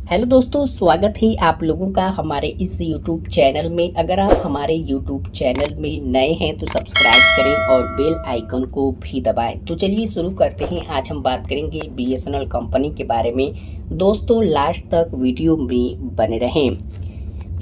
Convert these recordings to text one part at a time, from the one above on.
Hello दोस्तों, स्वागत है आप लोगों का हमारे इस YouTube चैनल में। अगर आप हमारे YouTube चैनल में नए हैं तो सब्सक्राइब करें और बेल आइकन को भी दबाएं। तो चलिए शुरू करते हैं। आज हम बात करेंगे BSNL कंपनी के बारे में। दोस्तों लास्ट तक वीडियो में बने रहें।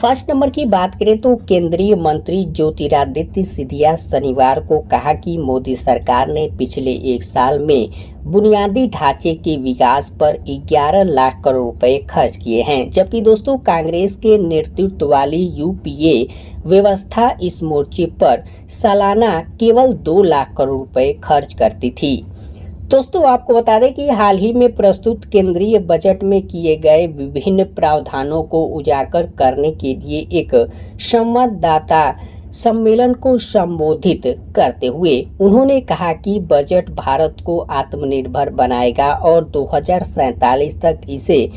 फर्स्ट नंबर की बात करें तो केंद्रीय मंत्री ज्योतिरादित्य सिंधिया शनिवार को कहा कि मोदी सरकार ने पिछले एक साल में बुनियादी ढांचे के विकास पर 11 लाख करोड़ रुपए खर्च किए हैं, जबकि दोस्तों कांग्रेस के नेतृत्व वाली यूपीए व्यवस्था इस मोर्चे पर सालाना केवल 2 लाख करोड़ रुपए खर्च करती थी। दोस्तों आपको बता दें कि हाल ही में प्रस्तुत केंद्रीय बजट में किए गए विभिन्न प्रावधानों को उजागर करने के लिए एक संवाददाता सम्मेलन को संबोधित करते हुए उन्होंने कहा कि बजट भारत को आत्मनिर्भर बनाएगा और 2047 तक इसे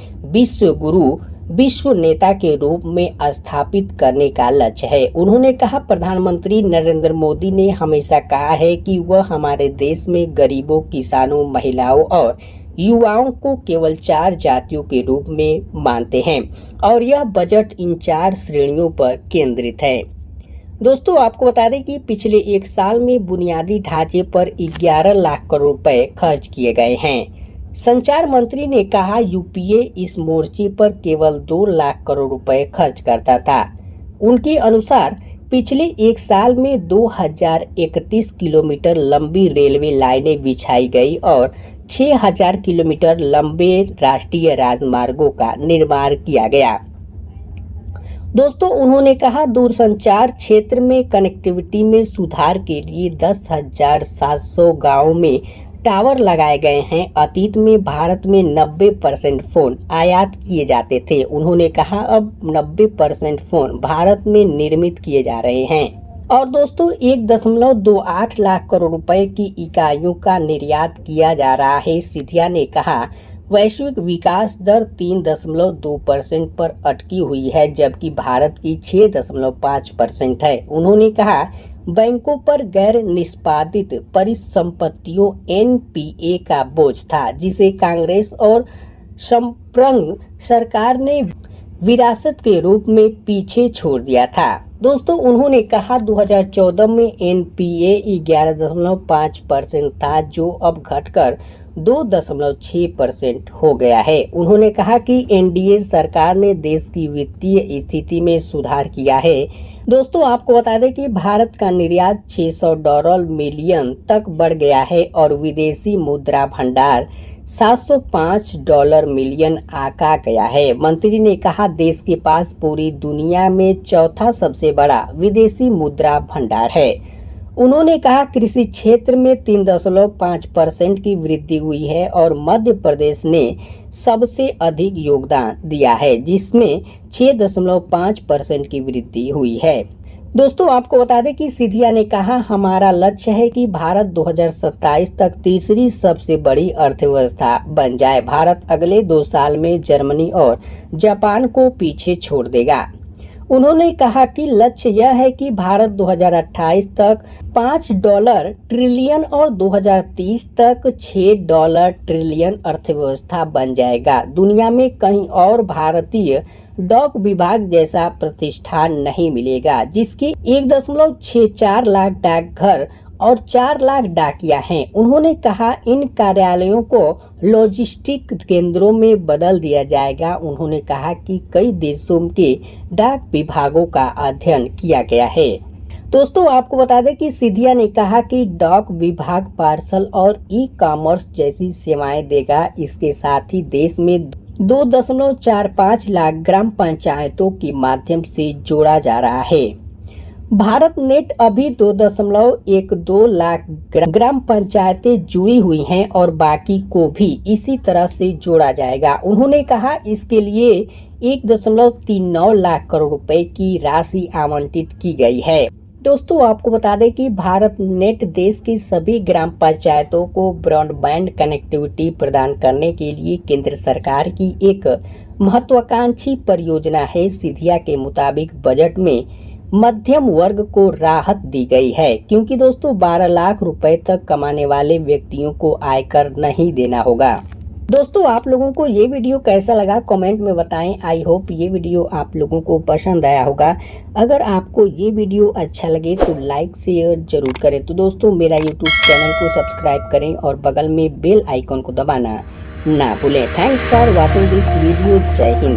विश्व नेता के रूप में स्थापित करने का लक्ष्य है। उन्होंने कहा, प्रधानमंत्री नरेंद्र मोदी ने हमेशा कहा है कि वह हमारे देश में गरीबों, किसानों, महिलाओं और युवाओं को केवल 4 जातियों के रूप में मानते हैं और यह बजट इन 4 श्रेणियों पर केंद्रित है। दोस्तों आपको बता दें कि पिछले एक साल में बुनियादी ढांचे पर 11 लाख करोड़ रुपए खर्च किए गए हैं। संचार मंत्री ने कहा, यूपीए इस मोर्चे पर केवल 2 लाख करोड़ रुपए खर्च करता था। उनके अनुसार पिछले एक साल में 2031 किलोमीटर लंबी रेलवे लाइनें बिछाई गई और 6000 किलोमीटर लंबे राष्ट्रीय राजमार्गों का निर्माण किया गया। दोस्तों उन्होंने कहा, दूरसंचार क्षेत्र में कनेक्टिविटी में सुधार के लिए 10,700 गाँवों में टावर लगाए गए हैं। अतीत में भारत में 90% फोन आयात किए जाते थे। उन्होंने कहा, अब 90% फोन भारत में निर्मित किए जा रहे हैं और दोस्तों 1.28 लाख करोड़ रुपए की इकाइयों का निर्यात किया जा रहा है। सिंधिया ने कहा, वैश्विक विकास दर 3.2% पर अटकी हुई है, जबकि भारत की 6.5% है। उन्होंने कहा, बैंकों पर गैर निष्पादित परिसंपत्तियों NPA का बोझ था, जिसे कांग्रेस और संप्रग सरकार ने विरासत के रूप में पीछे छोड़ दिया था। दोस्तों उन्होंने कहा, 2014 में NPA 11.5% था, जो अब घटकर 2.6% हो गया है। उन्होंने कहा कि NDA सरकार ने देश की वित्तीय स्थिति में सुधार किया है। दोस्तों आपको बता दें कि भारत का निर्यात $600 मिलियन तक बढ़ गया है और विदेशी मुद्रा भंडार $705 मिलियन आका गया है। मंत्री ने कहा, देश के पास पूरी दुनिया में चौथा सबसे बड़ा विदेशी मुद्रा भंडार है। उन्होंने कहा, कृषि क्षेत्र में 3.5% की वृद्धि हुई है और मध्य प्रदेश ने सबसे अधिक योगदान दिया है, जिसमें 6.5% की वृद्धि हुई है। दोस्तों आपको बता दें कि सिंधिया ने कहा, हमारा लक्ष्य है कि भारत 2027 तक तीसरी सबसे बड़ी अर्थव्यवस्था बन जाए। भारत अगले 2 साल में जर्मनी और जापान को पीछे छोड़ देगा। उन्होंने कहा कि लक्ष्य यह है कि भारत 2028 तक $5 ट्रिलियन और 2030 तक $6 ट्रिलियन अर्थव्यवस्था बन जाएगा। दुनिया में कहीं और भारतीय डाक विभाग जैसा प्रतिष्ठान नहीं मिलेगा, जिसकी 1.64 लाख डाकघर और 4 लाख डाकिया हैं। उन्होंने कहा, इन कार्यालयों को लॉजिस्टिक केंद्रों में बदल दिया जाएगा। उन्होंने कहा कि कई देशों के डाक विभागों का अध्ययन किया गया है। दोस्तों आपको बता दें कि सिंधिया ने कहा कि डाक विभाग पार्सल और ई-कॉमर्स जैसी सेवाएं देगा। इसके साथ ही देश में 2.45 लाख ग्राम पंचायतों के माध्यम से जोड़ा जा रहा है। भारत नेट अभी 2.12 लाख ग्राम पंचायतें जुड़ी हुई हैं और बाकी को भी इसी तरह से जोड़ा जाएगा। उन्होंने कहा, इसके लिए 1.39 लाख करोड़ रुपए की राशि आवंटित की गई है। दोस्तों आपको बता दें कि भारत नेट देश की सभी ग्राम पंचायतों को ब्रॉडबैंड कनेक्टिविटी प्रदान करने के लिए केंद्र सरकार की एक महत्वाकांक्षी परियोजना है। सिंधिया के मुताबिक बजट में मध्यम वर्ग को राहत दी गई है, क्योंकि दोस्तों 12 लाख रुपए तक कमाने वाले व्यक्तियों को आयकर नहीं देना होगा। दोस्तों आप लोगों को ये वीडियो कैसा लगा कमेंट में बताएं। आई होप ये वीडियो आप लोगों को पसंद आया होगा। अगर आपको ये वीडियो अच्छा लगे तो लाइक शेयर जरूर करें। तो दोस्तों मेरा यूट्यूब चैनल को सब्सक्राइब करें और बगल में बेल आइकन को दबाना ना भूलें। Thanks for watching this video. जय हिंद।